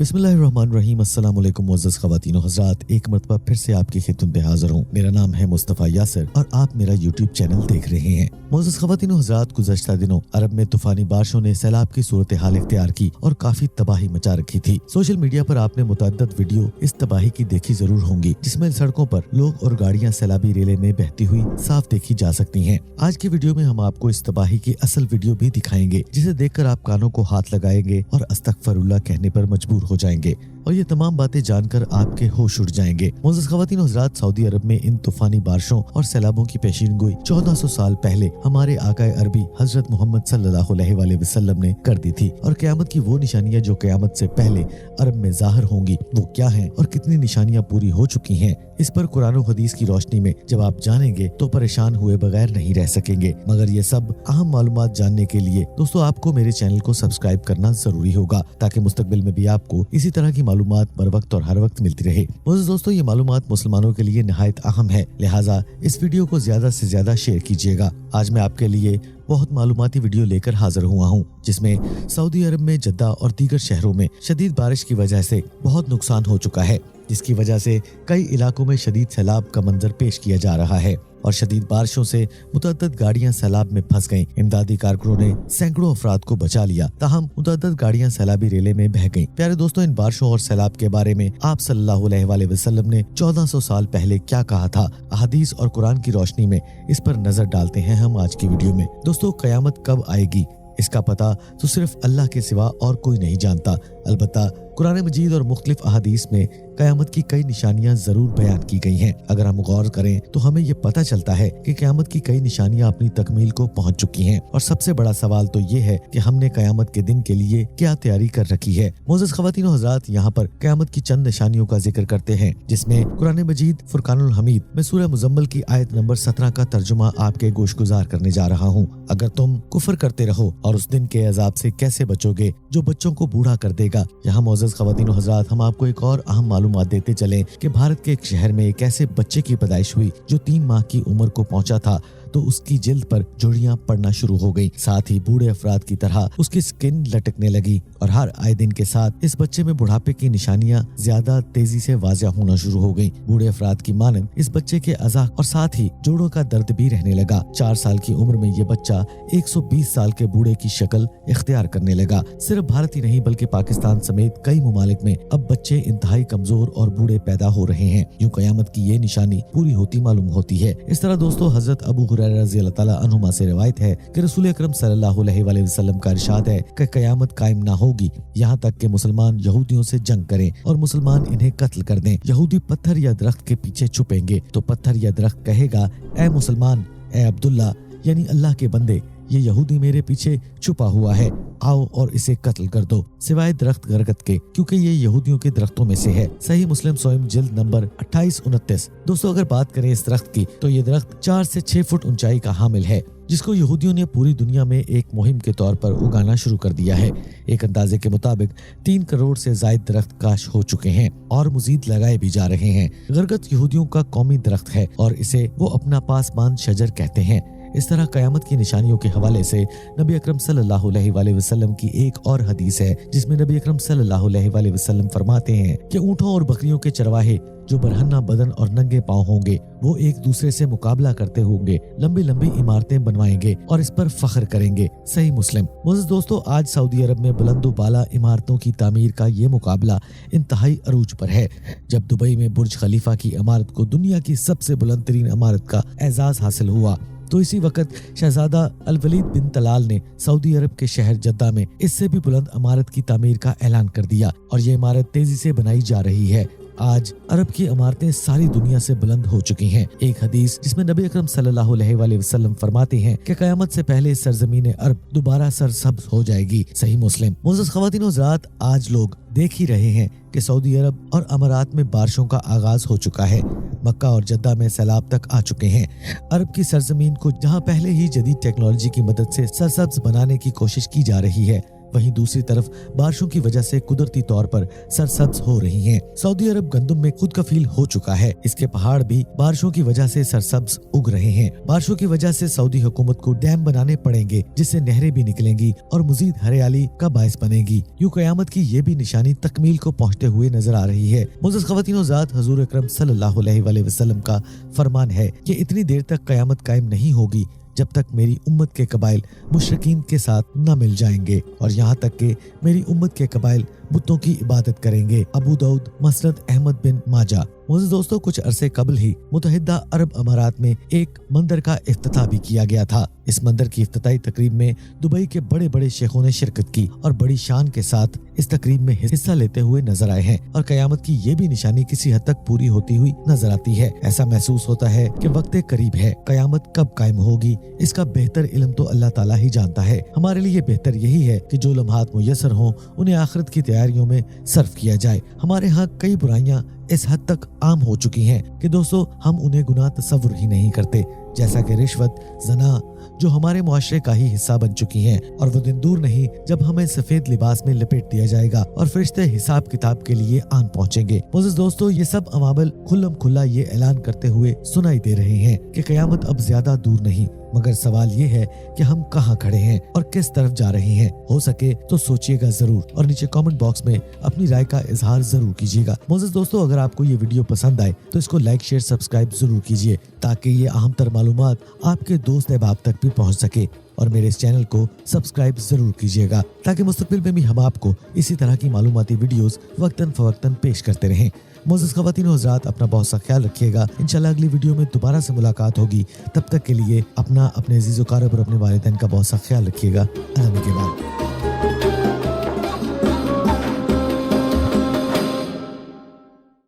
बिस्मिल्लाहिर्रहमानिर्रहीम। अस्सलाम वालेकुम मुअज़्ज़ज़ ख़वातीन व हज़रात, एक मरतबा फिर से आपकी खिदमत में हाज़िर हूँ। मेरा नाम है मुस्तफ़ा यासिर और आप मेरा यूट्यूब चैनल देख रहे हैं। मुअज़्ज़ज़ ख़वातीन व हज़रात, गुज़श्ता दिनों अरब में तूफ़ानी बारिशों ने सैलाब की सूरत हाल इख्तियार की और काफी तबाही मचा रखी थी। सोशल मीडिया पर आपने मुतअद्दिद वीडियो इस तबाही की देखी जरूर होंगी, जिसमें सड़कों पर लोग और गाड़ियाँ सैलाबी रेले में बहती हुई साफ देखी जा सकती हैं। आज की वीडियो में हम आपको इस तबाही की असल वीडियो भी दिखाएंगे, जिसे देखकर आप कानों को हाथ लगाएंगे और अस्तगफिरुल्लाह कहने पर मजबूर हो जाएंगे और ये तमाम बातें जानकर आपके होश उड़ जाएंगे। मुअज़्ज़ज़ ख़वातीन व हज़रात, सऊदी अरब में इन तूफानी बारिशों और सैलाबों की पेशीनगोई 1400 साल पहले हमारे आकाए अरबी हजरत मोहम्मद सल्लल्लाहु अलैहि वसल्लम ने कर दी थी। और क़यामत की वो निशानियां जो क़यामत से पहले अरब में ज़ाहिर होंगी वो क्या हैं और कितनी निशानियां पूरी हो चुकी हैं, इस पर कुरान और हदीस की रोशनी में जब आप जानेंगे तो परेशान हुए बगैर नहीं रह सकेंगे। मगर ये सब अहम मालूमात जानने के लिए दोस्तों आपको मेरे चैनल को सब्सक्राइब करना जरूरी होगा, ताकि मुस्तकबिल में भी आपको इसी तरह की मालूमात बर वक्त और हर वक्त मिलती रहे। दोस्तों ये मालूमात मुसलमानों के लिए निहायत अहम है, लिहाजा इस वीडियो को ज्यादा से ज्यादा शेयर कीजिएगा। आज मैं आपके लिए बहुत मालूमाती वीडियो लेकर हाजिर हुआ हूँ, जिसमें सऊदी अरब में जद्दा और दीगर शहरों में शदीद बारिश की वजह से बहुत नुकसान हो चुका है, जिसकी वजह से कई इलाकों में शदीद सैलाब का मंजर पेश किया जा रहा है और शदीद बारिशों से मुतअद्दिद गाड़ियां सैलाब में फंस गईं। इमदादी कारकुनों ने सैकड़ों अफराद को बचा लिया, ताहम मुतअद्दिद गाड़ियां सैलाबी रेले में बह गईं। प्यारे दोस्तों, इन बारिशों और सैलाब के बारे में आप सल्लल्लाहु अलैहि वसल्लम ने 1400 साल पहले क्या कहा था, हदीस और कुरान की रोशनी में इस पर नजर डालते हैं हम आज की वीडियो में। दोस्तों, कयामत कब आएगी इसका पता तो सिर्फ अल्लाह के सिवा और कोई नहीं जानता। अलबत्ता कुरान मजीद और मुख्तलिफ अहादीस में क़यामत की कई निशानियां जरूर बयान की गई हैं। अगर हम गौर करें तो हमें ये पता चलता है कि क़यामत की कई निशानियां अपनी तकमील को पहुंच चुकी हैं और सबसे बड़ा सवाल तो ये है कि हमने क़यामत के दिन के लिए क्या तैयारी कर रखी है। मुअज़्ज़ज़ ख़वातीन व हज़रात, यहाँ पर क़यामत की चंद निशानियों का जिक्र करते हैं, जिसमें कुरान मजीद फुरकानुल हमीद में सूरह मुज़म्मिल की आयत नंबर 17 का तर्जुमा आपके गोशगुजार करने जा रहा हूँ। अगर तुम कुफ्र करते रहो और उस दिन के अजाब से कैसे बचोगे जो बच्चों को बूढ़ा कर देगा। यहाँ मुअज़्ज़ज़ ख़वातीन व हज़रात, हम आपको एक और अहम मालूमात देते चलें कि भारत के एक शहर में एक ऐसे बच्चे की पैदाइश हुई जो 3 माह की उम्र को पहुंचा था तो उसकी जिल्द पर झुर्रियां पड़ना शुरू हो गई। साथ ही बूढ़े अफराद की तरह उसकी स्किन लटकने लगी और हर आए दिन के साथ इस बच्चे में बुढ़ापे की निशानियां ज्यादा तेजी से वाज़ह होना शुरू हो गई। बूढ़े अफराद की मानंद इस बच्चे के अज़ा और साथ ही जोड़ों का दर्द भी रहने लगा। 4 साल की उम्र में ये बच्चा 120 साल के बूढ़े की शक्ल इख्तियार करने लगा। सिर्फ भारत ही नहीं बल्कि पाकिस्तान समेत कई ममालिक में अब बच्चे इंतहाई कमजोर और बूढ़े पैदा हो रहे हैं। यूं कयामत की ये निशानी पूरी होती मालूम होती है। इस तरह दोस्तों, हजरत अबू हुरैरा रज़ी अल्लाह ताला अन्हुमा से रिवायत है कि रसूल अकरम सल्लल्लाहु अलैहि वसल्लम का इरशाद है कि कयामत कायम ना होगी यहाँ तक कि मुसलमान यहूदियों से जंग करें और मुसलमान इन्हें कत्ल कर दें। यहूदी पत्थर या दरख्त के पीछे छुपेंगे तो पत्थर या दरख्त कहेगा, ए मुसलमान, ए अब्दुल्ला यानी अल्लाह के बंदे, ये यहूदी मेरे पीछे छुपा हुआ है, आओ और इसे कत्ल कर दो, सिवाय दरख्त गरगत के, क्योंकि ये यहूदियों के दरख्तों में से है। सही मुस्लिम सोइम जिल्द नंबर 28-29। दोस्तों, अगर बात करें इस दरख्त की तो ये दरख्त 4 से 6 फुट ऊंचाई का हामिल है, जिसको यहूदियों ने पूरी दुनिया में एक मुहिम के तौर पर उगाना शुरू कर दिया है। एक अंदाजे के मुताबिक 3 करोड़ से जायद दरख्त काश हो चुके हैं और मजीद लगाए भी जा रहे हैं। गरगत यहूदियों का कौमी दरख्त है और इसे वो अपना पासबान शजर कहते हैं। इस तरह कयामत की निशानियों के हवाले से नबी अकरम सल्लल्लाहु अलैहि वसल्लम की एक और हदीस है, जिसमें नबी अकरम सल्लल्लाहु अलैहि वसल्लम फरमाते हैं कि ऊँटों और बकरियों के चरवाहे जो बरहन्ना बदन और नंगे पांव होंगे वो एक दूसरे से मुकाबला करते होंगे, लंबी लंबी इमारतें बनवाएंगे और इस पर फख्र करेंगे। सही मुस्लिम। मुअज़्ज़ज़ दोस्तों, आज सऊदी अरब में बुलंदो बाला इमारतों की तामीर का ये मुकाबला इंतहाई अरूज पर है। जब दुबई में बुर्ज खलीफा की इमारत को दुनिया की सबसे बुलंद तरीन इमारत का एजाज हासिल हुआ, तो इसी वक्त शहजादा अल वलीद बिन तलाल ने सऊदी अरब के शहर जद्दा में इससे भी बुलंद इमारत की तामीर का ऐलान कर दिया और ये इमारत तेजी से बनाई जा रही है। आज अरब की इमारतें सारी दुनिया से बुलंद हो चुकी हैं। एक हदीस जिसमें नबी अकरम सल्लल्लाहु अलैहि वसल्लम फरमाते हैं कि क़यामत से पहले सरजमीन अरब दोबारा सरसब्ज हो जाएगी। सही मुस्लिम। मुअज़्ज़ज़ ख़वातीन व हज़रात, आज लोग देख ही रहे हैं कि सऊदी अरब और अमारात में बारिशों का आगाज हो चुका है। मक्का और जद्दा में सैलाब तक आ चुके हैं। अरब की सरजमीन को जहां पहले ही जदीद टेक्नोलॉजी की मदद से सरसब्ज बनाने की कोशिश की जा रही है, वहीं दूसरी तरफ बारिशों की वजह से कुदरती तौर पर सरसब्ज हो रही हैं। सऊदी अरब गंदम में खुद कफील हो चुका है। इसके पहाड़ भी बारिशों की वजह से सरसब्ज उग रहे हैं। बारिशों की वजह से सऊदी हुकूमत को डैम बनाने पड़ेंगे जिससे नहरें भी निकलेंगी और मजीद हरियाली का बायस बनेगी। यूं कयामत की ये भी निशानी तकमील को पहुंचते हुए नजर आ रही है। मुअज़्ज़ज़ ख़वातीन व हज़रात, हुज़ूर अकरम सल्लल्लाहु अलैहि वसल्लम का फरमान है कि इतनी देर तक कयामत कायम नहीं होगी जब तक मेरी उम्मत के कबाइल मुशरिकीन के साथ न मिल जाएंगे और यहाँ तक कि मेरी उम्मत के कबाइल बुतों की इबादत करेंगे। अबू दाऊद, मसनद अहमद बिन माजा। मुझे दोस्तों, कुछ अरसे कबल ही मुत्तहिदा अरब अमारात में एक मंदिर का इफ्तिताह भी किया गया था। इस मंदिर की इफ्तिताही तकरीब में दुबई के बड़े बड़े शेखों ने शिरकत की और बड़ी शान के साथ इस तकरीब में हिस्सा लेते हुए नजर आए हैं और कयामत की ये भी निशानी किसी हद तक पूरी होती हुई नजर आती है। ऐसा महसूस होता है कि वक्त करीब है। कयामत कब कायम होगी इसका बेहतर इल्म तो अल्लाह ताला ही जानता है। हमारे लिए बेहतर यही है कि जो लम्हात मुयस्सर हों उन्हें आखिरत की तैयारियों में सर्फ किया जाए। हमारे यहाँ कई बुराइयां इस हद तक आम हो चुकी हैं कि दोस्तों हम उन्हें गुनाह तस्वुर ही नहीं करते, जैसा कि रिश्वत, ज़ना, जो हमारे मुआशरे का ही हिस्सा बन चुकी हैं। और वो दिन दूर नहीं जब हमें सफेद लिबास में लपेट दिया जाएगा और फरिश्ते हिसाब किताब के लिए आन पहुंचेंगे। मुअज़्ज़ज़ दोस्तों, ये सब अवामिल खुल्लम खुल्ला ये ऐलान करते हुए सुनाई दे रहे हैं कि कयामत अब ज्यादा दूर नहीं, मगर सवाल ये है कि हम कहाँ खड़े हैं और किस तरफ जा रहे हैं। हो सके तो सोचिएगा जरूर और नीचे कमेंट बॉक्स में अपनी राय का इजहार जरूर कीजिएगा। मुअज़्ज़ज़ दोस्तों, अगर आपको ये वीडियो पसंद आए तो इसको लाइक, शेयर, सब्सक्राइब जरूर कीजिए ताकि ये अहम तर मालूमात आपके दोस्त अहबाब तक भी पहुंच सके। और मेरे इस चैनल को सब्सक्राइब जरूर कीजिएगा ताकि मुस्तकबिल में भी हम आपको इसी तरह की मालूमाती वीडियोस वक्तन फवक्तन पेश करते रहें। मुअज़्ज़ज़ ख़वातीन व हज़रात, अपना बहुत सा ख्याल रखिएगा। इंशाल्लाह अगली वीडियो में दोबारा से मुलाकात होगी। तब तक के लिए अपने अजीज़ व क़रीब और अपने वालिदैन का बहुत सा ख्याल रखिएगा। अल्लाह के बाद।